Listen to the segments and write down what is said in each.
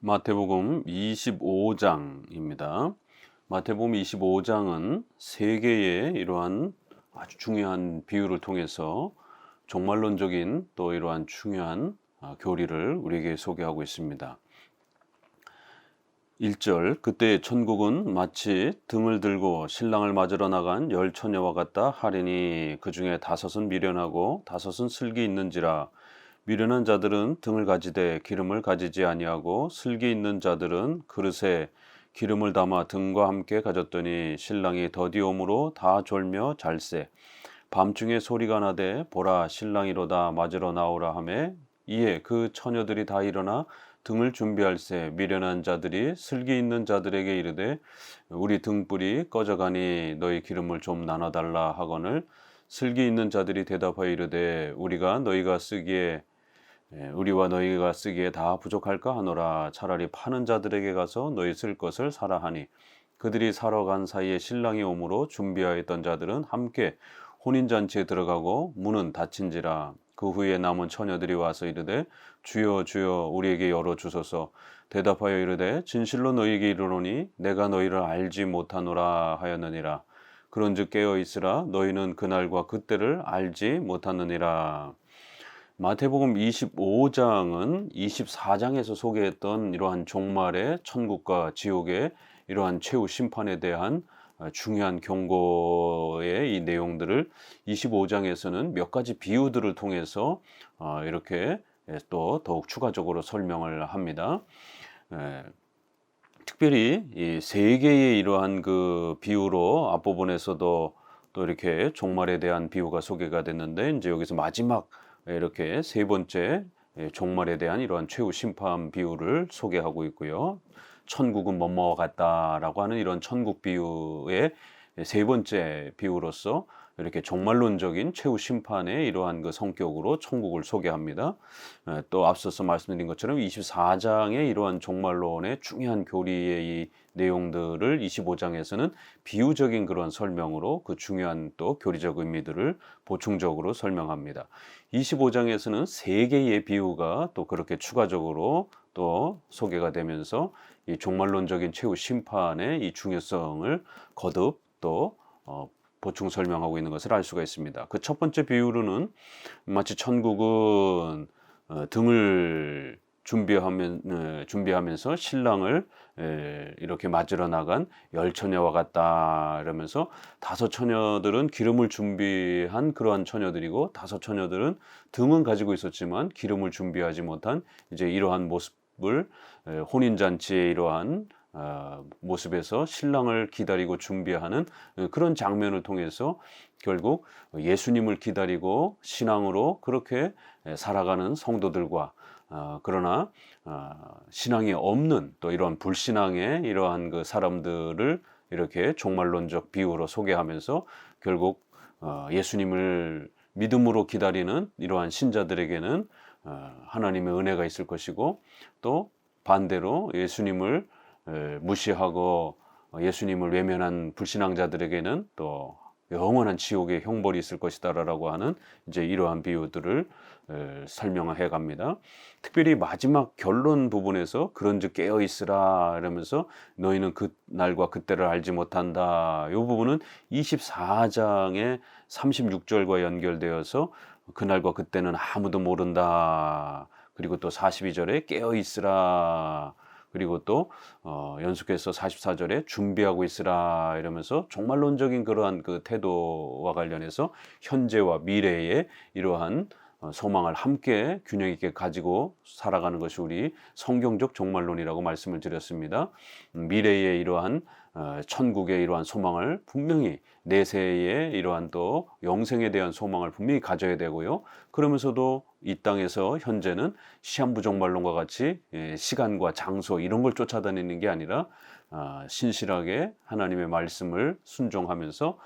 마태복음 25장입니다. 마태복음 25장은 세 개의 이러한 아주 중요한 비유를 통해서 종말론적인 또 이러한 중요한 교리를 우리에게 소개하고 있습니다. 1절, 그때 천국은 마치 등을 들고 신랑을 맞으러 나간 열 처녀와 같다 하리니 그 중에 다섯은 미련하고 다섯은 슬기 있는지라. 미련한 자들은 등을 가지되 기름을 가지지 아니하고 슬기 있는 자들은 그릇에 기름을 담아 등과 함께 가졌더니 신랑이 더디옴으로 다 졸며 잘세. 밤중에 소리가 나되 보라 신랑이로다 맞으러 나오라 하매 이에 그 처녀들이 다 일어나 등을 준비할세. 미련한 자들이 슬기 있는 자들에게 이르되 우리 등불이 꺼져가니 너희 기름을 좀 나눠달라 하거늘 슬기 있는 자들이 대답하여 이르되 우리와 너희가 쓰기에 다 부족할까 하노라. 차라리 파는 자들에게 가서 너희 쓸 것을 사라 하니 그들이 사러 간 사이에 신랑이 오므로 준비하였던 자들은 함께 혼인잔치에 들어가고 문은 닫힌지라. 그 후에 남은 처녀들이 와서 이르되 주여 주여 우리에게 열어 주소서. 대답하여 이르되 진실로 너희에게 이르노니 내가 너희를 알지 못하노라 하였느니라. 그런즉 깨어 있으라. 너희는 그날과 그때를 알지 못하느니라. 마태복음 25장은 24장에서 소개했던 이러한 종말의 천국과 지옥의 이러한 최후 심판에 대한 중요한 경고의 이 내용들을 25장에서는 몇 가지 비유들을 통해서 이렇게 또 더욱 추가적으로 설명을 합니다. 특별히 이 세 개의 이러한 그 비유로 앞부분에서도 또 이렇게 종말에 대한 비유가 소개가 됐는데 이제 여기서 마지막 이렇게 세 번째 종말에 대한 이러한 최후 심판 비유를 소개하고 있고요. 천국은 뭐뭐와 같다라고 하는 이런 천국 비유의 세 번째 비유로서 이렇게 종말론적인 최후 심판의 이러한 그 성격으로 천국을 소개합니다. 또 앞서서 말씀드린 것처럼 24장의 이러한 종말론의 중요한 교리의 이 내용들을 25장에서는 비유적인 그런 설명으로 그 중요한 또 교리적 의미들을 보충적으로 설명합니다. 25장에서는 세 개의 비유가 또 그렇게 추가적으로 또 소개가 되면서 이 종말론적인 최후 심판의 이 중요성을 거듭 또 보충 설명하고 있는 것을 알 수가 있습니다. 그 첫 번째 비유로는 마치 천국은 등을 준비하면서 신랑을 이렇게 맞으러 나간 열 처녀와 같다 이러면서 다섯 처녀들은 기름을 준비한 그러한 처녀들이고 다섯 처녀들은 등은 가지고 있었지만 기름을 준비하지 못한 이제 이러한 모습을 혼인잔치의 이러한 모습에서 신랑을 기다리고 준비하는 그런 장면을 통해서 결국 예수님을 기다리고 신앙으로 그렇게 살아가는 성도들과 그러나 신앙이 없는 또 이러한 불신앙의 이러한 그 사람들을 이렇게 종말론적 비유로 소개하면서 결국 예수님을 믿음으로 기다리는 이러한 신자들에게는 하나님의 은혜가 있을 것이고 또 반대로 예수님을 무시하고 예수님을 외면한 불신앙자들에게는 또 영원한 지옥의 형벌이 있을 것이다라고 하는 이제 이러한 비유들을 설명해 갑니다. 특별히 마지막 결론 부분에서 그런즉 깨어 있으라 이러면서 너희는 그 날과 그때를 알지 못한다. 이 부분은 24장의 36절과 연결되어서 그날과 그때는 아무도 모른다. 그리고 또 42절에 깨어 있으라. 그리고 또 연속해서 44절에 준비하고 있으라 이러면서 종말론적인 그러한 그 태도와 관련해서 현재와 미래의 이러한 소망을 함께 균형 있게 가지고 살아가는 것이 우리 성경적 종말론이라고 말씀을 드렸습니다. 미래의 이러한 천국의 이러한 소망을 분명히 내세의 이러한 또 영생에 대한 소망을 분명히 가져야 되고요. 그러면서도 이 땅에서 현재는 시한부 종말론과 같이 시간과 장소 이런 걸 쫓아다니는 게 아니라 신실하게 하나님의 말씀을 순종하면서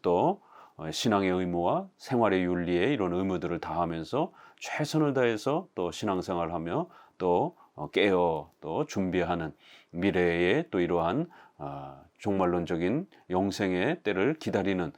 또 신앙의 의무와 생활의 윤리에 이런 의무들을 다하면서 최선을 다해서 또 신앙생활하며 또 깨어 또 준비하는 미래의 또 이러한 종말론적인 영생의 때를 기다리는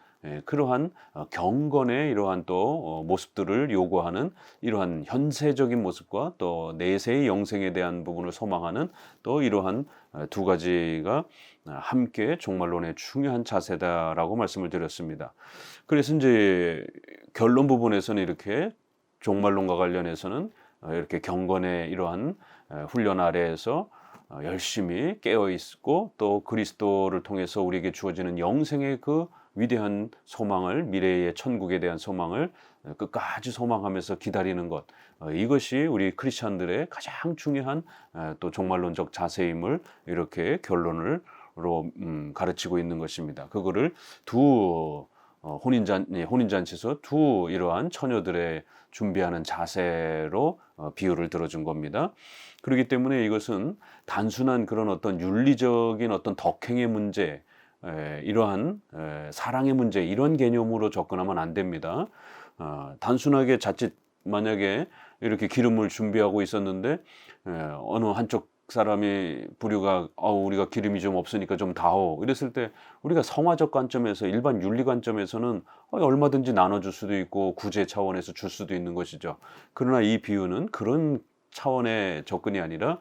그러한 경건의 이러한 또 모습들을 요구하는 이러한 현세적인 모습과 또 내세의 영생에 대한 부분을 소망하는 또 이러한 두 가지가 함께 종말론의 중요한 자세다라고 말씀을 드렸습니다. 그래서 이제 결론 부분에서는 이렇게 종말론과 관련해서는 이렇게 경건의 이러한 훈련 아래에서 열심히 깨어 있고 또 그리스도를 통해서 우리에게 주어지는 영생의 그 위대한 소망을, 미래의 천국에 대한 소망을 끝까지 소망하면서 기다리는 것, 이것이 우리 크리스천들의 가장 중요한 또 종말론적 자세임을 이렇게 결론으로 가르치고 있는 것입니다. 그거를 두 혼인잔치에서 두 이러한 처녀들의 준비하는 자세로 비유를 들어준 겁니다. 그렇기 때문에 이것은 단순한 그런 어떤 윤리적인 어떤 덕행의 문제, 이러한 사랑의 문제, 이런 개념으로 접근하면 안 됩니다. 단순하게 자칫 만약에 이렇게 기름을 준비하고 있었는데 어느 한쪽 사람이 부류가 우리가 기름이 좀 없으니까 좀 다오 이랬을 때 우리가 성화적 관점에서, 일반 윤리 관점에서는 얼마든지 나눠줄 수도 있고 구제 차원에서 줄 수도 있는 것이죠. 그러나 이 비유는 그런 차원의 접근이 아니라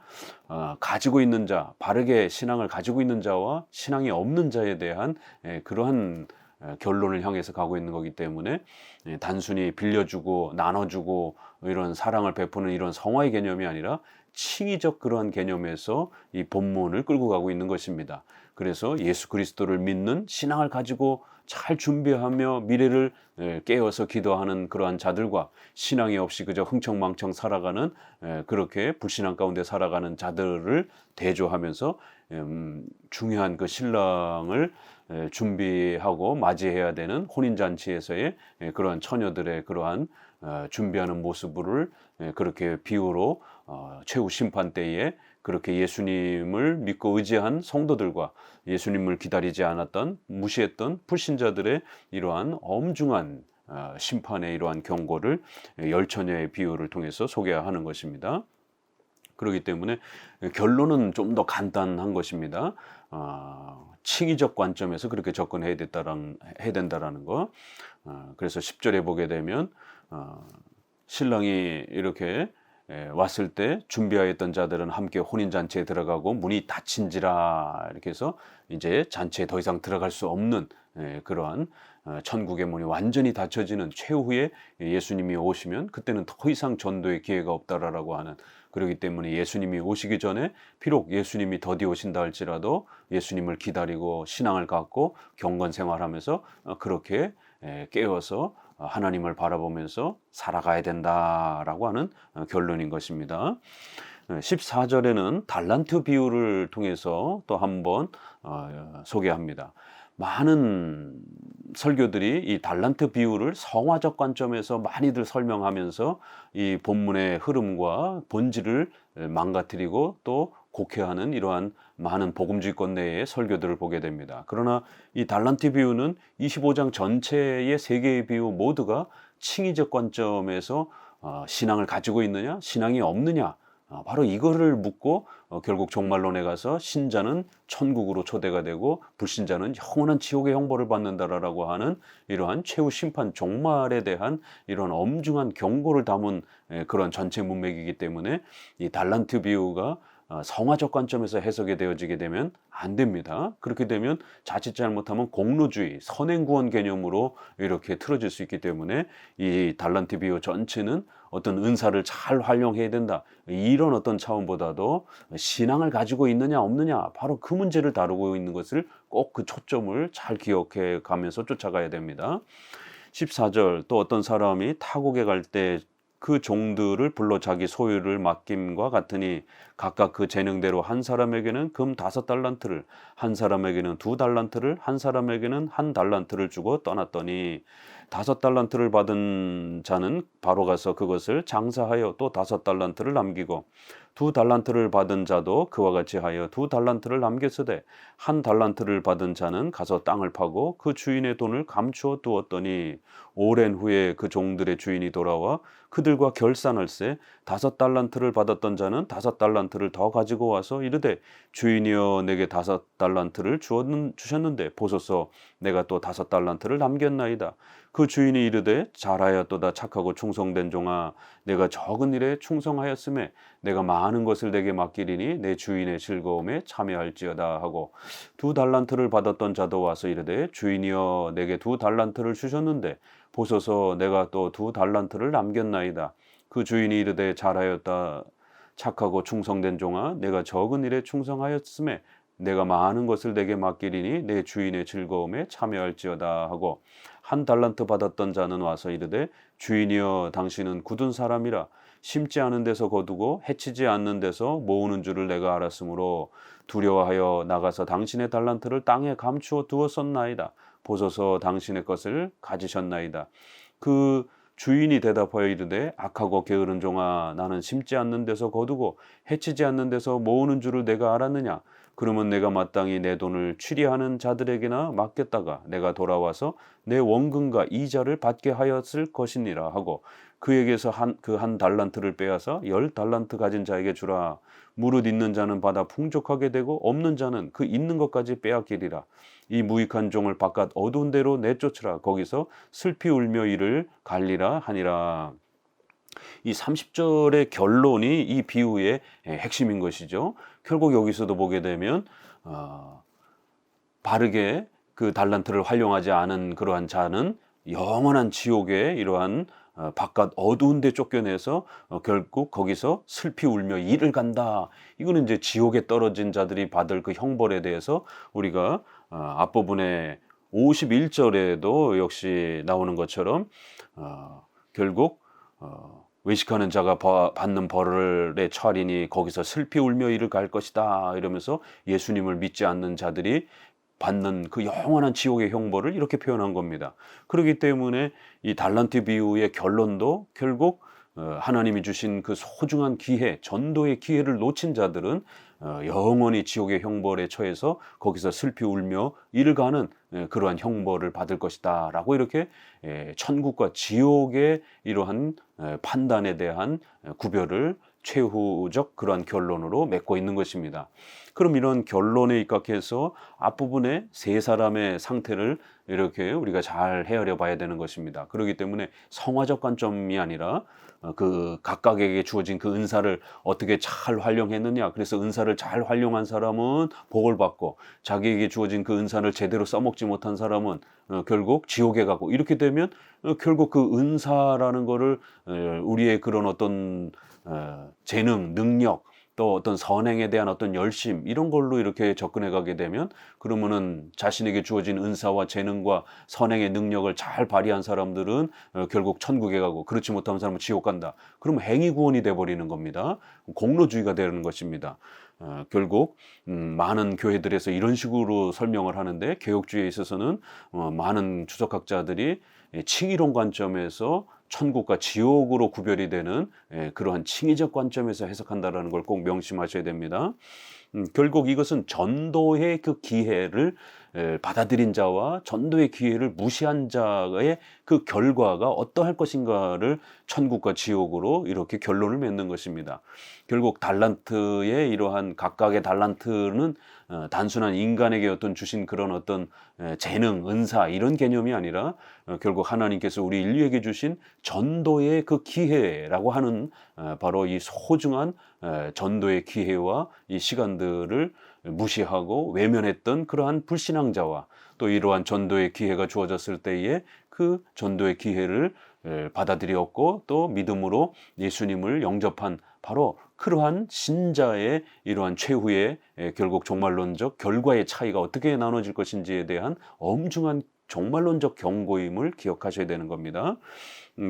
가지고 있는 자, 바르게 신앙을 가지고 있는 자와 신앙이 없는 자에 대한 그러한 결론을 향해서 가고 있는 거기 때문에 단순히 빌려주고 나눠주고 이런 사랑을 베푸는 이런 성화의 개념이 아니라 칭의적 그러한 개념에서 이 본문을 끌고 가고 있는 것입니다. 그래서 예수 그리스도를 믿는 신앙을 가지고 잘 준비하며 미래를 깨어서 기도하는 그러한 자들과 신앙이 없이 그저 흥청망청 살아가는 그렇게 불신앙 가운데 살아가는 자들을 대조하면서 중요한 그 신랑을 준비하고 맞이해야 되는 혼인잔치에서의 그러한 처녀들의 그러한 준비하는 모습을 그렇게 비유로 최후 심판 때에 그렇게 예수님을 믿고 의지한 성도들과 예수님을 기다리지 않았던, 무시했던 불신자들의 이러한 엄중한 심판의 이러한 경고를 열 처녀의 비유를 통해서 소개하는 것입니다. 그렇기 때문에 결론은 좀 더 간단한 것입니다. 칭의적 관점에서 그렇게 접근해야 된다라는 거. 그래서 10절에 보게 되면 신랑이 이렇게 왔을 때 준비하였던 자들은 함께 혼인잔치에 들어가고 문이 닫힌지라, 이렇게 해서 이제 잔치에 더 이상 들어갈 수 없는 그러한 천국의 문이 완전히 닫혀지는 최후에 예수님이 오시면 그때는 더 이상 전도의 기회가 없다라고 하는, 그렇기 때문에 예수님이 오시기 전에 비록 예수님이 더디 오신다 할지라도 예수님을 기다리고 신앙을 갖고 경건 생활하면서 그렇게 깨어서 하나님을 바라보면서 살아가야 된다라고 하는 결론인 것입니다. 14절에는 달란트 비유를 통해서 또 한번 소개합니다. 많은 설교들이 이 달란트 비유를 성화적 관점에서 많이들 설명하면서 이 본문의 흐름과 본질을 망가뜨리고 또 곡해하는 이러한 많은 복음주의권 내의 설교들을 보게 됩니다. 그러나 이 달란트 비유는 25장 전체의 세 개의 비유 모두가 칭의적 관점에서 신앙을 가지고 있느냐, 신앙이 없느냐, 바로 이거를 묻고 결국 종말론에 가서 신자는 천국으로 초대가 되고 불신자는 영원한 지옥의 형벌을 받는다라고 하는 이러한 최후 심판 종말에 대한 이런 엄중한 경고를 담은 그런 전체 문맥이기 때문에 이 달란트 비유가 성화적 관점에서 해석이 되어지게 되면 안 됩니다. 그렇게 되면 자칫 잘못하면 공로주의, 선행구원 개념으로 이렇게 틀어질 수 있기 때문에 이 달란트 비유 전체는 어떤 은사를 잘 활용해야 된다, 이런 어떤 차원보다도 신앙을 가지고 있느냐 없느냐, 바로 그 문제를 다루고 있는 것을 꼭 그 초점을 잘 기억해 가면서 쫓아가야 됩니다. 14절, 또 어떤 사람이 타국에 갈 때 그 종들을 불러 자기 소유를 맡김과 같으니 각각 그 재능대로 한 사람에게는 금 5달란트를, 한 사람에게는 2달란트를, 한 사람에게는 1달란트를 주고 떠났더니 5달란트를 받은 자는 바로 가서 그것을 장사하여 또 5달란트를 남기고 두 달란트를 받은 자도 그와 같이 하여 두 달란트를 남겼으되 한 달란트를 받은 자는 가서 땅을 파고 그 주인의 돈을 감추어 두었더니 오랜 후에 그 종들의 주인이 돌아와 그들과 결산할세 다섯 달란트를 받았던 자는 다섯 달란트를 더 가지고 와서 이르되 주인이여 내게 다섯 달란트를 주셨는데 보소서 내가 또 다섯 달란트를 남겼나이다. 그 주인이 이르되 잘하였도다 착하고 충성된 종아 내가 적은 일에 충성하였음에 내가 많은 것을 내게 맡기리니 내 주인의 즐거움에 참여할지어다 하고 두 달란트를 받았던 자도 와서 이르되 주인이여 내게 두 달란트를 주셨는데 보소서 내가 또 두 달란트를 남겼나이다. 그 주인이 이르되 잘하였다 착하고 충성된 종아 내가 적은 일에 충성하였음에 내가 많은 것을 내게 맡기리니 내 주인의 즐거움에 참여할지어다 하고 한 달란트 받았던 자는 와서 이르되 주인이여 당신은 굳은 사람이라 심지 않은 데서 거두고 해치지 않는 데서 모으는 줄을 내가 알았으므로 두려워하여 나가서 당신의 달란트를 땅에 감추어 두었었나이다. 보소서 당신의 것을 가지셨나이다. 그 주인이 대답하여 이르되 악하고 게으른 종아 나는 심지 않는 데서 거두고 해치지 않는 데서 모으는 줄을 내가 알았느냐. 그러면 내가 마땅히 내 돈을 취리하는 자들에게나 맡겼다가 내가 돌아와서 내 원금과 이자를 받게 하였을 것이니라 하고 그에게서 그 한 달란트를 빼앗아 10달란트 가진 자에게 주라. 무릇 있는 자는 받아 풍족하게 되고 없는 자는 그 있는 것까지 빼앗기리라. 이 무익한 종을 바깥 어두운 데로 내쫓으라. 거기서 슬피 울며 이를 갈리라 하니라. 이 30절의 결론이 이 비유의 핵심인 것이죠. 결국 여기서도 보게 되면 바르게 그 달란트를 활용하지 않은 그러한 자는 영원한 지옥의 이러한 바깥 어두운 데 쫓겨내서 결국 거기서 슬피 울며 이를 간다. 이거는 이제 지옥에 떨어진 자들이 받을 그 형벌에 대해서 우리가 앞부분에 51절에도 역시 나오는 것처럼 결국 외식하는 자가 받는 벌의 처리니 거기서 슬피 울며 이를 갈 것이다 이러면서 예수님을 믿지 않는 자들이 받는 그 영원한 지옥의 형벌을 이렇게 표현한 겁니다. 그렇기 때문에 이 달란트 비유의 결론도 결국 하나님이 주신 그 소중한 기회, 전도의 기회를 놓친 자들은 영원히 지옥의 형벌에 처해서 거기서 슬피 울며 이를 가는 그러한 형벌을 받을 것이다 라고 이렇게 천국과 지옥의 이러한 판단에 대한 구별을 최후적 그러한 결론으로 맺고 있는 것입니다. 그럼 이런 결론에 입각해서 앞부분에 세 사람의 상태를 이렇게 우리가 잘 헤아려 봐야 되는 것입니다. 그렇기 때문에 성화적 관점이 아니라 그 각각에게 주어진 그 은사를 어떻게 잘 활용했느냐. 그래서 은사를 잘 활용한 사람은 복을 받고 자기에게 주어진 그 은사를 제대로 써먹지 못한 사람은 결국 지옥에 가고 이렇게 되면 결국 그 은사라는 거를 우리의 그런 어떤 재능, 능력 또 어떤 선행에 대한 어떤 열심 이런 걸로 이렇게 접근해 가게 되면 그러면은 자신에게 주어진 은사와 재능과 선행의 능력을 잘 발휘한 사람들은 결국 천국에 가고 그렇지 못한 사람은 지옥 간다. 그러면 행위 구원이 돼 버리는 겁니다. 공로주의가 되는 것입니다. 결국 많은 교회들에서 이런 식으로 설명을 하는데 개혁주의에 있어서는 많은 주석학자들이 칭의론 관점에서 천국과 지옥으로 구별이 되는 그러한 칭의적 관점에서 해석한다라는 걸 꼭 명심하셔야 됩니다. 결국 이것은 전도의 그 기회를 받아들인 자와 전도의 기회를 무시한 자의 그 결과가 어떠할 것인가를 천국과 지옥으로 이렇게 결론을 맺는 것입니다. 결국 달란트의 이러한 각각의 달란트는 단순한 인간에게 어떤 주신 그런 어떤 재능, 은사 이런 개념이 아니라 결국 하나님께서 우리 인류에게 주신 전도의 그 기회라고 하는 바로 이 소중한 전도의 기회와 이 시간들을 무시하고 외면했던 그러한 불신앙자와 또 이러한 전도의 기회가 주어졌을 때에 그 전도의 기회를 받아들였고 또 믿음으로 예수님을 영접한 바로 그러한 신자의 이러한 최후의 결국 종말론적 결과의 차이가 어떻게 나눠질 것인지에 대한 엄중한 종말론적 경고임을 기억하셔야 되는 겁니다.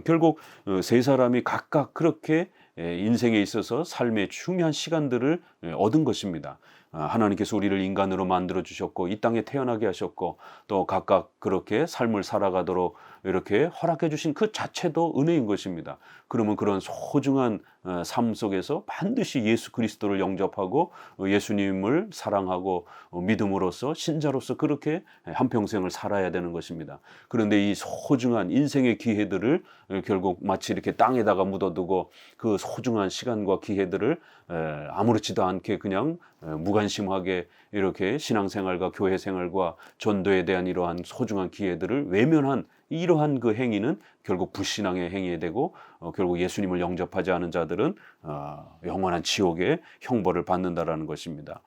결국 세 사람이 각각 그렇게 인생에 있어서 삶의 중요한 시간들을 얻은 것입니다. 하나님께서 우리를 인간으로 만들어 주셨고 이 땅에 태어나게 하셨고 또 각각 그렇게 삶을 살아가도록 이렇게 허락해 주신 그 자체도 은혜인 것입니다. 그러면 그런 소중한 삶 속에서 반드시 예수 그리스도를 영접하고 예수님을 사랑하고 믿음으로써 신자로서 그렇게 한평생을 살아야 되는 것입니다. 그런데 이 소중한 인생의 기회들을 결국 마치 이렇게 땅에다가 묻어두고 그 소중한 시간과 기회들을 아무렇지도 않게 그냥 무관심하게 이렇게 신앙생활과 교회생활과 전도에 대한 이러한 소중한 기회들을 외면한 이러한 그 행위는 결국 불신앙의 행위에 되고 결국 예수님을 영접하지 않은 자들은 영원한 지옥의 형벌을 받는다라는 것입니다.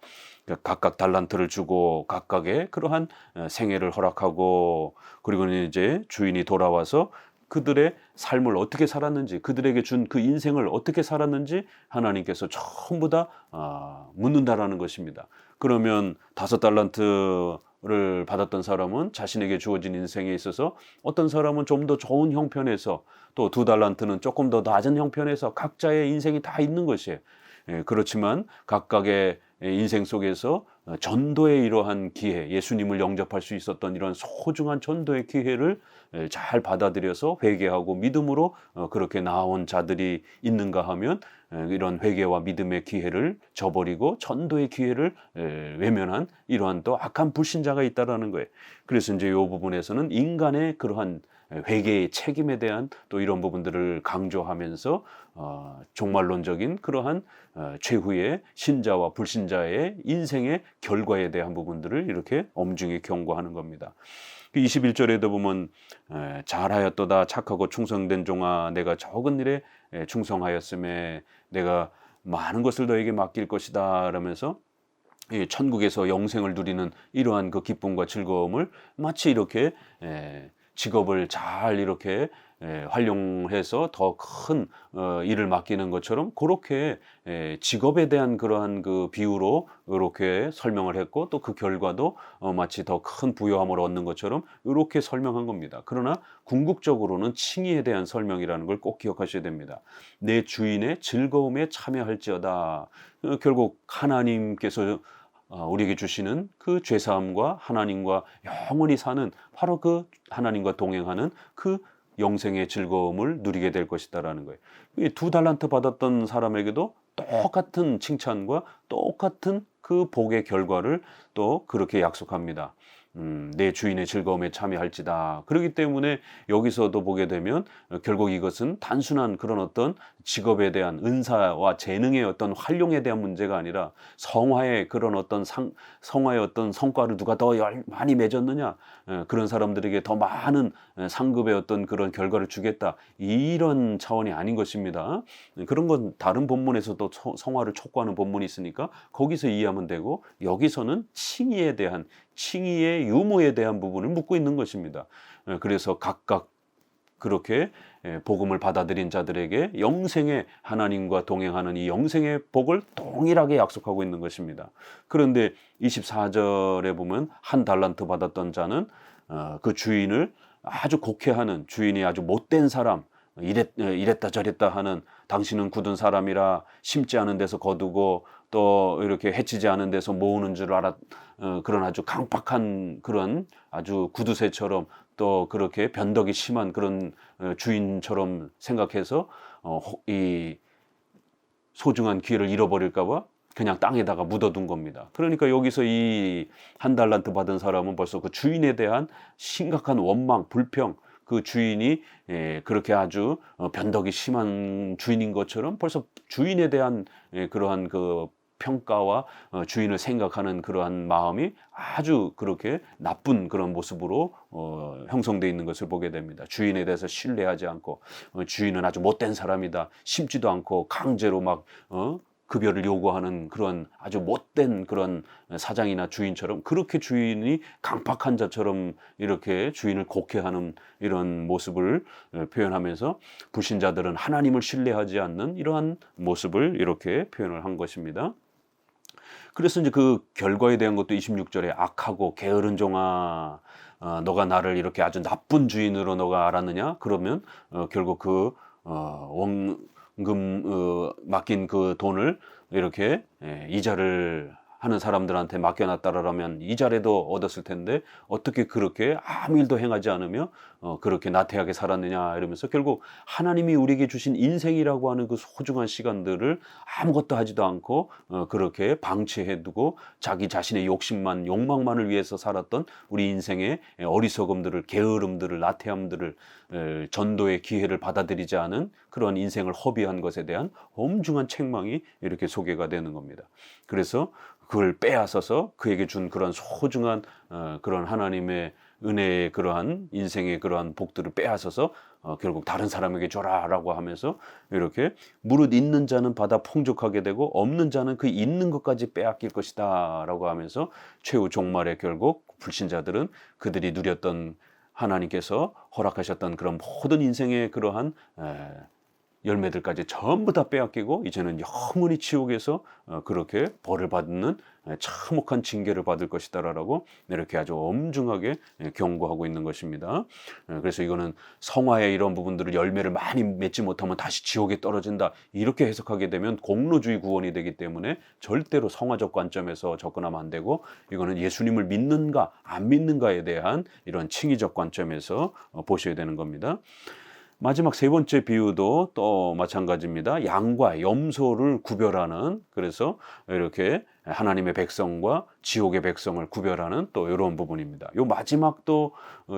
그러니까 각각 달란트를 주고 각각의 그러한 생애를 허락하고 그리고는 이제 주인이 돌아와서 그들의 삶을 어떻게 살았는지 그들에게 준 그 인생을 어떻게 살았는지 하나님께서 전부 다 묻는다라는 것입니다. 그러면 5달란트를 받았던 사람은 자신에게 주어진 인생에 있어서 어떤 사람은 좀 더 좋은 형편에서 또 2달란트는 조금 더 낮은 형편에서 각자의 인생이 다 있는 것이에요. 그렇지만 각각의 인생 속에서 전도의 이러한 기회, 예수님을 영접할 수 있었던 이런 소중한 전도의 기회를 잘 받아들여서 회개하고 믿음으로 그렇게 나온 자들이 있는가 하면 이런 회개와 믿음의 기회를 저버리고 전도의 기회를 외면한 이러한 또 악한 불신자가 있다라는 거예요. 그래서 이제 이 부분에서는 인간의 그러한 회개의 책임에 대한 또 이런 부분들을 강조하면서 종말론적인 그러한 최후의 신자와 불신자의 인생의 결과에 대한 부분들을 이렇게 엄중히 경고하는 겁니다. 21절에도 보면 잘하였도다 착하고 충성된 종아 내가 적은 일에 충성하였음에 내가 많은 것을 너에게 맡길 것이다 라면서 천국에서 영생을 누리는 이러한 그 기쁨과 즐거움을 마치 이렇게 직업을 잘 이렇게 활용해서 더 큰 일을 맡기는 것처럼 그렇게 직업에 대한 그러한 그 비유로 이렇게 설명을 했고 또 그 결과도 마치 더 큰 부요함을 얻는 것처럼 이렇게 설명한 겁니다. 그러나 궁극적으로는 칭의에 대한 설명이라는 걸 꼭 기억하셔야 됩니다. 내 주인의 즐거움에 참여할지어다. 결국 하나님께서 우리에게 주시는 그 죄사함과 하나님과 영원히 사는 바로 그 하나님과 동행하는 그 영생의 즐거움을 누리게 될 것이다라는 거예요. 2달란트 받았던 사람에게도 똑같은 칭찬과 똑같은 그 복의 결과를 또 그렇게 약속합니다. 내 주인의 즐거움에 참여할지다. 그렇기 때문에 여기서도 보게 되면 결국 이것은 단순한 그런 어떤 직업에 대한 은사와 재능의 어떤 활용에 대한 문제가 아니라 성화의 그런 어떤 성화의 어떤 성과를 누가 더 많이 맺었느냐, 그런 사람들에게 더 많은 상급의 어떤 그런 결과를 주겠다, 이런 차원이 아닌 것입니다. 그런 건 다른 본문에서도 성화를 촉구하는 본문이 있으니까 거기서 이해하면 되고, 여기서는 칭의에 대한, 칭의의 유무에 대한 부분을 묻고 있는 것입니다. 그래서 각각 그렇게 복음을 받아들인 자들에게 영생의 하나님과 동행하는 이 영생의 복을 동일하게 약속하고 있는 것입니다. 그런데 24절에 보면 1달란트 받았던 자는 그 주인을 아주 곡해하는, 주인이 아주 못된 사람, 이랬다 저랬다 하는, 당신은 굳은 사람이라 심지 않은 데서 거두고 또 이렇게 해치지 않은 데서 모으는 줄 알았, 그런 아주 강팍한 그런 아주 구두쇠처럼 또 그렇게 변덕이 심한 그런 주인처럼 생각해서 이 소중한 기회를 잃어버릴까 봐 그냥 땅에다가 묻어둔 겁니다. 그러니까 여기서 이 1달란트 받은 사람은 벌써 그 주인에 대한 심각한 원망, 불평, 그 주인이 그렇게 아주 변덕이 심한 주인인 것처럼 벌써 주인에 대한 그러한 그 평가와 주인을 생각하는 그러한 마음이 아주 그렇게 나쁜 그런 모습으로 형성되어 있는 것을 보게 됩니다. 주인에 대해서 신뢰하지 않고, 주인은 아주 못된 사람이다, 심지도 않고 강제로 막 급여를 요구하는 그런 아주 못된 그런 사장이나 주인처럼, 그렇게 주인이 강팍한 자처럼 이렇게 주인을 곡해하는 이런 모습을 표현하면서 불신자들은 하나님을 신뢰하지 않는 이러한 모습을 이렇게 표현을 한 것입니다. 그래서 이제 그 결과에 대한 것도 26절에 악하고 게으른 종아, 너가 나를 이렇게 아주 나쁜 주인으로 너가 알았느냐? 그러면 결국 그 원금 맡긴 그 돈을 이렇게 이자를 하는 사람들한테 맡겨놨다라면 이 자리도 얻었을 텐데 어떻게 그렇게 아무 일도 행하지 않으며 그렇게 나태하게 살았느냐 이러면서 결국 하나님이 우리에게 주신 인생이라고 하는 그 소중한 시간들을 아무것도 하지도 않고 그렇게 방치해두고 자기 자신의 욕심만 욕망만을 위해서 살았던 우리 인생의 어리석음들을 게으름들을 나태함들을 전도의 기회를 받아들이지 않은 그런 인생을 허비한 것에 대한 엄중한 책망이 이렇게 소개가 되는 겁니다. 그래서 그걸 빼앗아서 그에게 준 그런 소중한 그런 하나님의 은혜의 그러한 인생의 그러한 복들을 빼앗아서 결국 다른 사람에게 줘라라고 하면서 이렇게 무릇 있는 자는 받아 풍족하게 되고 없는 자는 그 있는 것까지 빼앗길 것이다 라고 하면서 최후 종말에 결국 불신자들은 그들이 누렸던 하나님께서 허락하셨던 그런 모든 인생의 그러한 열매들까지 전부 다 빼앗기고 이제는 영원히 지옥에서 그렇게 벌을 받는 참혹한 징계를 받을 것이다라고 이렇게 아주 엄중하게 경고하고 있는 것입니다. 그래서 이거는 성화의 이런 부분들을 열매를 많이 맺지 못하면 다시 지옥에 떨어진다 이렇게 해석하게 되면 공로주의 구원이 되기 때문에 절대로 성화적 관점에서 접근하면 안 되고 이거는 예수님을 믿는가 안 믿는가에 대한 이런 칭의적 관점에서 보셔야 되는 겁니다. 마지막 세 번째 비유도 또 마찬가지입니다. 양과 염소를 구별하는 그래서 이렇게 하나님의 백성과 지옥의 백성을 구별하는 또 이런 부분입니다. 요 마지막 또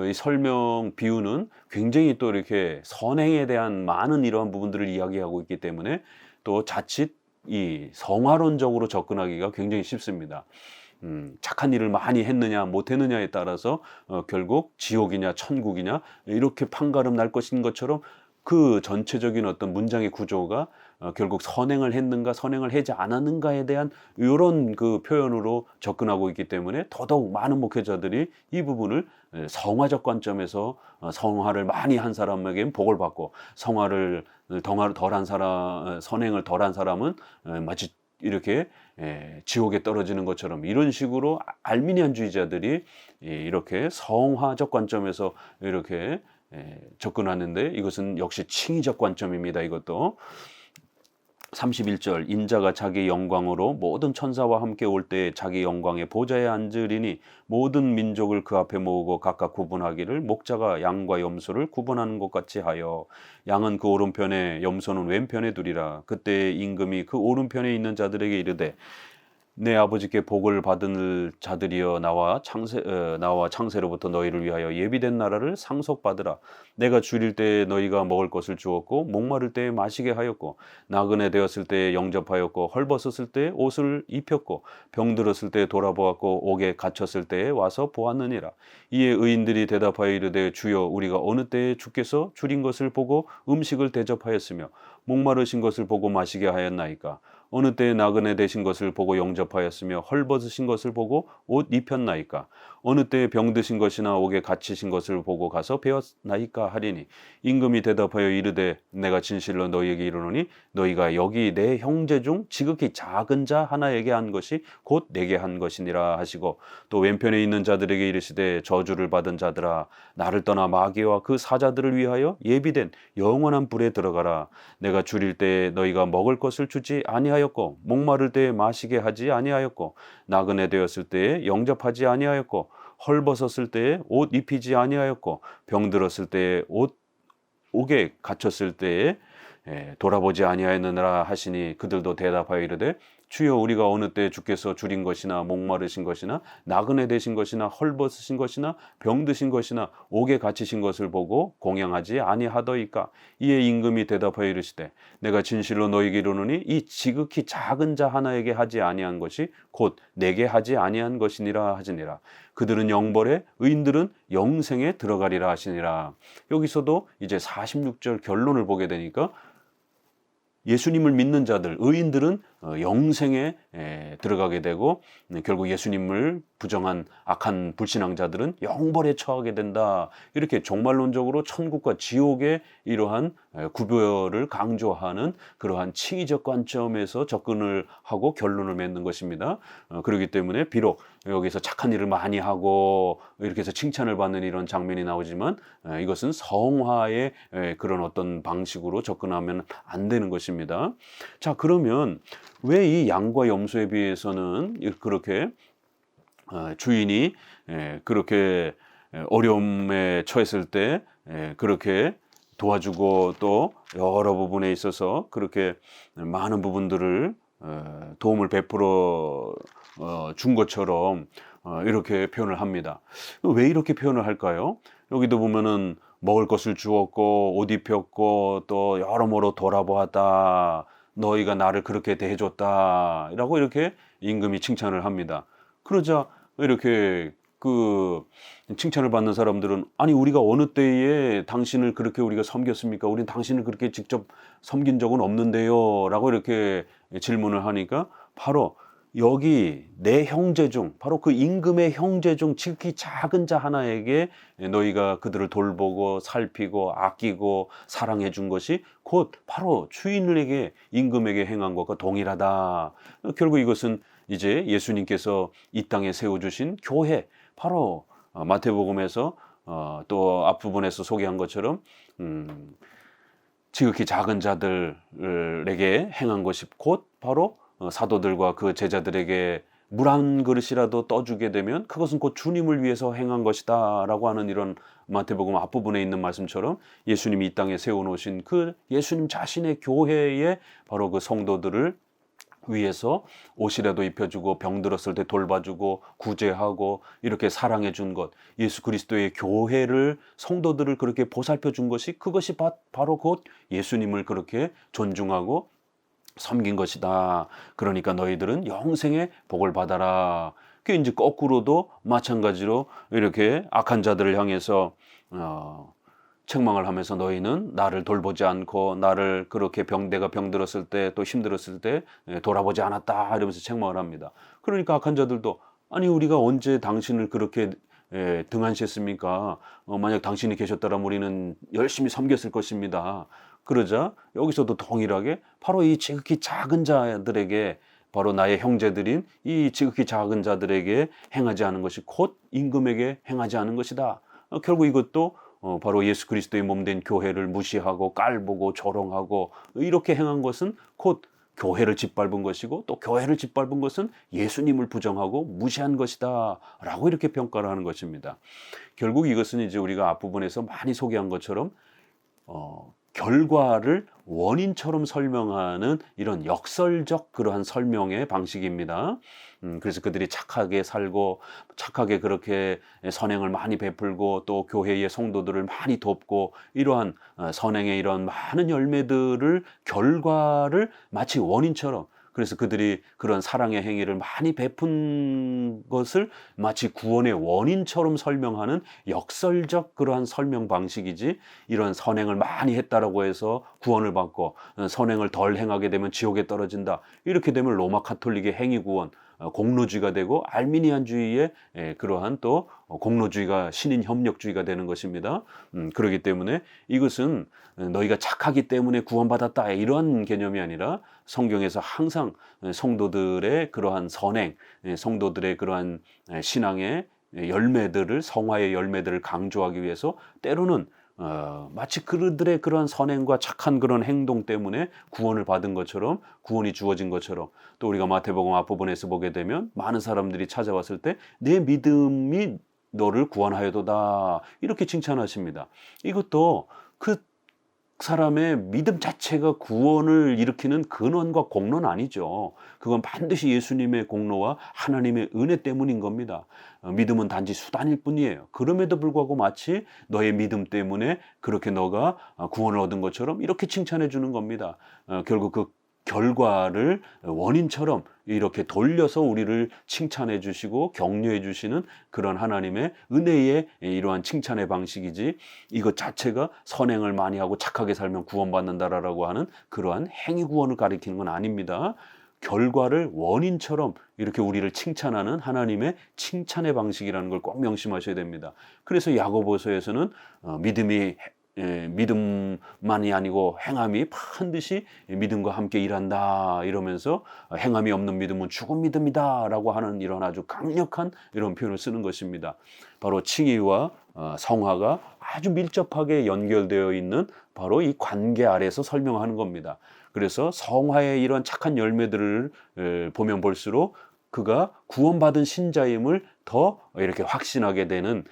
이 설명 비유는 굉장히 또 이렇게 선행에 대한 많은 이러한 부분들을 이야기하고 있기 때문에 또 자칫 이 성화론적으로 접근하기가 굉장히 쉽습니다. 착한 일을 많이 했느냐 못했느냐에 따라서 결국 지옥이냐 천국이냐 이렇게 판가름 날 것인 것처럼 그 전체적인 어떤 문장의 구조가 결국 선행을 했는가 선행을 하지 않았는가에 대한 이런 그 표현으로 접근하고 있기 때문에 더더욱 많은 목회자들이 이 부분을 성화적 관점에서 성화를 많이 한 사람에게는 복을 받고 성화를 덜한 사람 선행을 덜한 사람은 마치 이렇게 지옥에 떨어지는 것처럼 이런 식으로 알미니안주의자들이 이렇게 성화적 관점에서 이렇게 접근하는데 이것은 역시 칭의적 관점입니다. 이것도 31절 인자가 자기 영광으로 모든 천사와 함께 올 때 자기 영광의 보좌에 앉으리니 모든 민족을 그 앞에 모으고 각각 구분하기를 목자가 양과 염소를 구분하는 것 같이 하여 양은 그 오른편에 염소는 왼편에 두리라. 그때 임금이 그 오른편에 있는 자들에게 이르되 내 아버지께 복을 받은 자들이여 나와 창세로부터 너희를 위하여 예비된 나라를 상속받으라. 내가 줄일 때에 너희가 먹을 것을 주었고 목마를 때에 마시게 하였고 나그네 되었을 때에 영접하였고 헐벗었을 때에 옷을 입혔고 병들었을 때에 돌아보았고 옥에 갇혔을 때에 와서 보았느니라. 이에 의인들이 대답하여 이르되 주여 우리가 어느 때에 주께서 줄인 것을 보고 음식을 대접하였으며 목마르신 것을 보고 마시게 하였나이까. 어느 때에 나그네 되신 것을 보고 영접하였으며 헐벗으신 것을 보고 옷 입혔나이까. 어느 때에 병드신 것이나 옥에 갇히신 것을 보고 가서 배웠나이까 하리니 임금이 대답하여 이르되 내가 진실로 너희에게 이르노니 너희가 여기 내 형제 중 지극히 작은 자 하나에게 한 것이 곧 내게 한 것이니라 하시고 또 왼편에 있는 자들에게 이르시되 저주를 받은 자들아 나를 떠나 마귀와 그 사자들을 위하여 예비된 영원한 불에 들어가라. 내가 줄일 때에 너희가 먹을 것을 주지 아니하였고 목마를 때에 마시게 하지 아니하였고 나그네 되었을 때에 영접하지 아니하였고 헐벗었을 때에 옷 입히지 아니하였고 병들었을 때에 옥에 갇혔을 때에 돌아보지 아니하였느니라 하시니 그들도 대답하여 이르되 주여 우리가 어느 때 주께서 줄인 것이나 목마르신 것이나 나그네 되신 것이나 헐벗으신 것이나 병드신 것이나 옥에 갇히신 것을 보고 공양하지 아니하더이까. 이에 임금이 대답하여 이르시되 내가 진실로 너희에게 이르노니 이 지극히 작은 자 하나에게 하지 아니한 것이 곧 내게 하지 아니한 것이니라 하시니라. 그들은 영벌에 의인들은 영생에 들어가리라 하시니라. 여기서도 이제 46절 결론을 보게 되니까 예수님을 믿는 자들, 의인들은 영생에 들어가게 되고 결국 예수님을 부정한 악한 불신앙자들은 영벌에 처하게 된다. 이렇게 종말론적으로 천국과 지옥의 이러한 구별을 강조하는 그러한 칭의적 관점에서 접근을 하고 결론을 맺는 것입니다. 그렇기 때문에 비록 여기서 착한 일을 많이 하고 이렇게 해서 칭찬을 받는 이런 장면이 나오지만 이것은 성화의 그런 어떤 방식으로 접근하면 안 되는 것입니다. 자, 그러면 왜 이 양과 염소에 비해서는 그렇게 주인이 그렇게 어려움에 처했을 때 그렇게 도와주고 또 여러 부분에 있어서 그렇게 많은 부분들을 도움을 베풀어 준 것처럼 이렇게 표현을 합니다. 왜 이렇게 표현을 할까요? 여기도 보면은 먹을 것을 주었고 옷 입혔고 또 여러모로 돌아보았다. 너희가 나를 그렇게 대해줬다. 라고 이렇게 임금이 칭찬을 합니다. 그러자 이렇게 그 칭찬을 받는 사람들은 아니 우리가 어느 때에 당신을 그렇게 우리가 섬겼습니까? 우린 당신을 그렇게 직접 섬긴 적은 없는데요. 라고 이렇게 질문을 하니까 바로 여기 내 형제 중 바로 그 임금의 형제 중 지극히 작은 자 하나에게 너희가 그들을 돌보고 살피고 아끼고 사랑해 준 것이 곧 바로 주인에게 임금에게 행한 것과 동일하다. 결국 이것은 이제 예수님께서 이 땅에 세워주신 교회 바로 마태복음에서 또 앞부분에서 소개한 것처럼 지극히 작은 자들에게 행한 것이 곧 바로 사도들과 그 제자들에게 물 한 그릇이라도 떠주게 되면 그것은 곧 주님을 위해서 행한 것이다 라고 하는 이런 마태복음 앞부분에 있는 말씀처럼 예수님이 이 땅에 세워놓으신 그 예수님 자신의 교회에 바로 그 성도들을 위해서 옷이라도 입혀주고 병들었을 때 돌봐주고 구제하고 이렇게 사랑해 준 것, 예수 그리스도의 교회를 성도들을 그렇게 보살펴 준 것이 그것이 바로 곧 예수님을 그렇게 존중하고 섬긴 것이다. 그러니까 너희들은 영생의 복을 받아라. 그게 이제 거꾸로도 마찬가지로 이렇게 악한 자들을 향해서 책망을 하면서 너희는 나를 돌보지 않고 나를 그렇게 내가 병들었을 때 또 힘들었을 때 돌아보지 않았다 이러면서 책망을 합니다. 그러니까 악한 자들도 아니 우리가 언제 당신을 그렇게 등한시했습니까? 만약 당신이 계셨다면 우리는 열심히 섬겼을 것입니다. 그러자 여기서도 동일하게 바로 이 지극히 작은 자들에게 바로 나의 형제들인 이 지극히 작은 자들에게 행하지 않은 것이 곧 임금에게 행하지 않은 것이다. 결국 이것도 바로 예수 그리스도의 몸된 교회를 무시하고 깔보고 조롱하고 이렇게 행한 것은 곧 교회를 짓밟은 것이고 또 교회를 짓밟은 것은 예수님을 부정하고 무시한 것이다 라고 이렇게 평가를 하는 것입니다. 결국 이것은 이제 우리가 앞부분에서 많이 소개한 것처럼 결과를 원인처럼 설명하는 이런 역설적 그러한 설명의 방식입니다. 그래서 그들이 착하게 살고 착하게 그렇게 선행을 많이 베풀고 또 교회의 성도들을 많이 돕고 이러한 선행의 이런 많은 열매들을 결과를 마치 원인처럼 그래서 그들이 그런 사랑의 행위를 많이 베푼 것을 마치 구원의 원인처럼 설명하는 역설적 그러한 설명 방식이지 이런 선행을 많이 했다라고 해서 구원을 받고 선행을 덜 행하게 되면 지옥에 떨어진다. 이렇게 되면 로마 카톨릭의 행위 구원 공로주의가 되고 알미니안주의의 그러한 또 공로주의가 신인 협력주의가 되는 것입니다. 그렇기 때문에 이것은 너희가 착하기 때문에 구원받았다 이러한 개념이 아니라 성경에서 항상 성도들의 그러한 선행, 성도들의 그러한 신앙의 열매들을 성화의 열매들을 강조하기 위해서 때로는 마치 그들의 그런 선행과 착한 그런 행동 때문에 구원을 받은 것처럼 구원이 주어진 것처럼 또 우리가 마태복음 앞부분에서 보게 되면 많은 사람들이 찾아왔을 때 내 믿음이 너를 구원하여도다 이렇게 칭찬하십니다. 이것도 그 사람의 믿음 자체가 구원을 일으키는 근원과 공로는 아니죠. 그건 반드시 예수님의 공로와 하나님의 은혜 때문인 겁니다. 믿음은 단지 수단일 뿐이에요. 그럼에도 불구하고 마치 너의 믿음 때문에 그렇게 너가 구원을 얻은 것처럼 이렇게 칭찬해 주는 겁니다. 결국 그 결과를 원인처럼 이렇게 돌려서 우리를 칭찬해 주시고 격려해 주시는 그런 하나님의 은혜의 이러한 칭찬의 방식이지 이것 자체가 선행을 많이 하고 착하게 살면 구원받는다라고 하는 그러한 행위 구원을 가리키는 건 아닙니다. 결과를 원인처럼 이렇게 우리를 칭찬하는 하나님의 칭찬의 방식이라는 걸 꼭 명심하셔야 됩니다. 그래서 야고보서에서는 믿음만이 아니고 행함이 반드시 믿음과 함께 일한다 이러면서 행함이 없는 믿음은 죽은 믿음이다 라고 하는 이런 아주 강력한 이런 표현을 쓰는 것입니다. 바로 칭의와 성화가 아주 밀접하게 연결되어 있는 바로 이 관계 아래서 설명하는 겁니다. 그래서 성화의 이런 착한 열매들을 보면 볼수록 그가 구원받은 신자임을 더 이렇게 확신하게 되는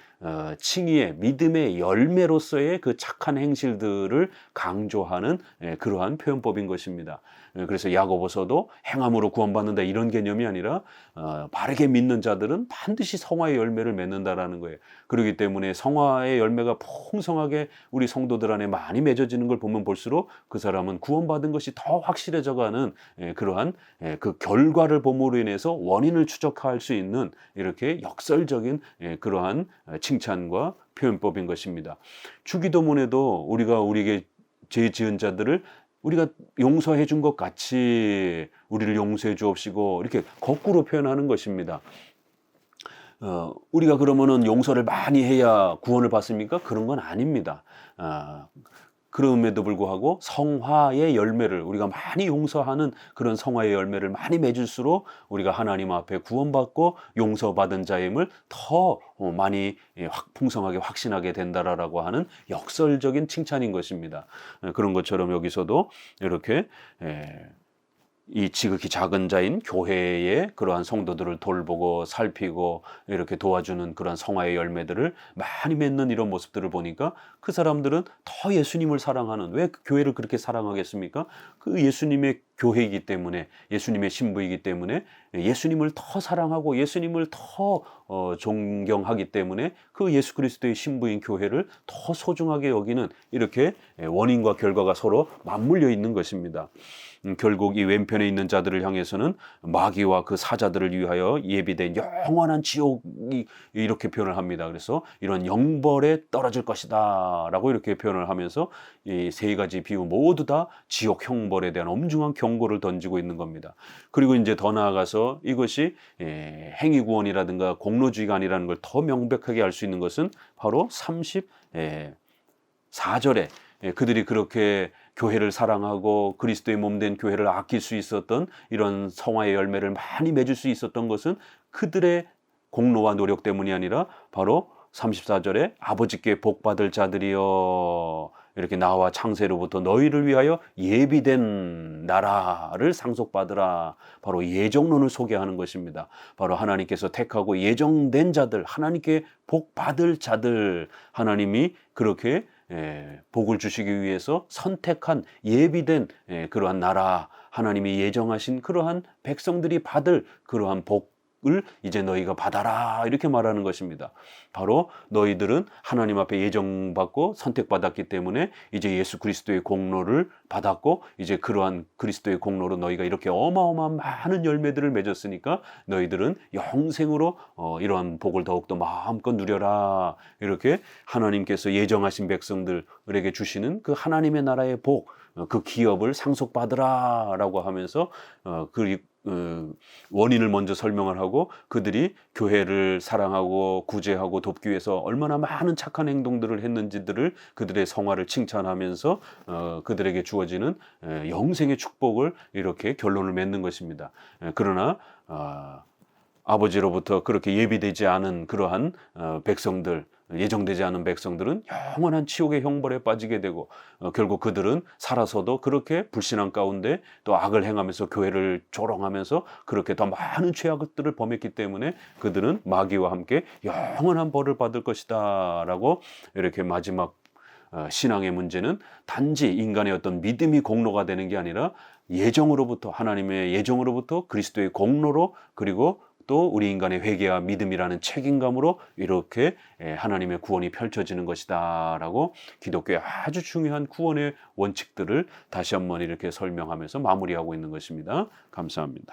칭의의 믿음의 열매로서의 그 착한 행실들을 강조하는 그러한 표현법인 것입니다. 그래서 야고보서도 행함으로 구원받는다 이런 개념이 아니라 바르게 믿는 자들은 반드시 성화의 열매를 맺는다라는 거예요. 그렇기 때문에 성화의 열매가 풍성하게 우리 성도들 안에 많이 맺어지는 걸 보면 볼수록 그 사람은 구원받은 것이 더 확실해져가는 그러한 그 결과를 봄으로 인해서 원인을 추적할 수 있는 이렇게 역설적인 그러한 칭찬과 표현법인 것입니다. 주기도문에도 우리가 우리에게 죄 지은 자들을 우리가 용서해 준 것 같이 우리를 용서해 주옵시고 이렇게 거꾸로 표현하는 것입니다. 우리가 그러면은 용서를 많이 해야 구원을 받습니까? 그런 건 아닙니다. 그럼에도 불구하고 성화의 열매를 우리가 많이 용서하는 그런 성화의 열매를 많이 맺을수록 우리가 하나님 앞에 구원받고 용서받은 자임을 더 많이 풍성하게 확신하게 된다라고 하는 역설적인 칭찬인 것입니다. 그런 것처럼 여기서도 이렇게 이 지극히 작은 자인 교회의 그러한 성도들을 돌보고 살피고 이렇게 도와주는 그런 성화의 열매들을 많이 맺는 이런 모습들을 보니까 그 사람들은 더 예수님을 사랑하는, 왜 교회를 그렇게 사랑하겠습니까? 그 예수님의 교회이기 때문에, 예수님의 신부이기 때문에 예수님을 더 사랑하고 예수님을 더 존경하기 때문에 그 예수 그리스도의 신부인 교회를 더 소중하게 여기는 이렇게 원인과 결과가 서로 맞물려 있는 것입니다. 결국 이 왼편에 있는 자들을 향해서는 마귀와 그 사자들을 위하여 예비된 영원한 지옥이 이렇게 표현을 합니다. 그래서 이런 영벌에 떨어질 것이다 라고 이렇게 표현을 하면서 이 세 가지 비유 모두 다 지옥 형벌에 대한 엄중한 경고를 던지고 있는 겁니다. 그리고 이제 더 나아가서 이것이 행위구원이라든가 공로주의가 아니라는 걸 더 명백하게 알 수 있는 것은 바로 34절에 그들이 그렇게 교회를 사랑하고 그리스도의 몸된 교회를 아낄 수 있었던 이런 성화의 열매를 많이 맺을 수 있었던 것은 그들의 공로와 노력 때문이 아니라 바로 34절에 아버지께 복받을 자들이여 이렇게 나와 창세로부터 너희를 위하여 예비된 나라를 상속받으라. 바로 예정론을 소개하는 것입니다. 바로 하나님께서 택하고 예정된 자들, 하나님께 복받을 자들, 하나님이 그렇게 복을 주시기 위해서 선택한 예비된 그러한 나라, 하나님이 예정하신 그러한 백성들이 받을 그러한 복을 이제 너희가 받아라 이렇게 말하는 것입니다. 바로 너희들은 하나님 앞에 예정받고 선택받았기 때문에 이제 예수 그리스도의 공로를 받았고 이제 그러한 그리스도의 공로로 너희가 이렇게 어마어마한 많은 열매들을 맺었으니까 너희들은 영생으로 이러한 복을 더욱더 마음껏 누려라. 이렇게 하나님께서 예정하신 백성들에게 주시는 그 하나님의 나라의 복, 그 기업을 상속받으라 라고 하면서 원인을 먼저 설명을 하고 그들이 교회를 사랑하고 구제하고 돕기 위해서 얼마나 많은 착한 행동들을 했는지들을 그들의 성화를 칭찬하면서 그들에게 주어지는 영생의 축복을 이렇게 결론을 맺는 것입니다. 그러나 아버지로부터 그렇게 예비되지 않은 그러한 백성들, 예정되지 않은 백성들은 영원한 지옥의 형벌에 빠지게 되고 결국 그들은 살아서도 그렇게 불신앙 가운데 또 악을 행하면서 교회를 조롱하면서 그렇게 더 많은 죄악들을 범했기 때문에 그들은 마귀와 함께 영원한 벌을 받을 것이다 라고 이렇게 마지막 신앙의 문제는 단지 인간의 어떤 믿음이 공로가 되는 게 아니라 예정으로부터, 하나님의 예정으로부터 그리스도의 공로로, 그리고 또 우리 인간의 회개와 믿음이라는 책임감으로 이렇게 하나님의 구원이 펼쳐지는 것이다 라고 기독교의 아주 중요한 구원의 원칙들을 다시 한번 이렇게 설명하면서 마무리하고 있는 것입니다. 감사합니다.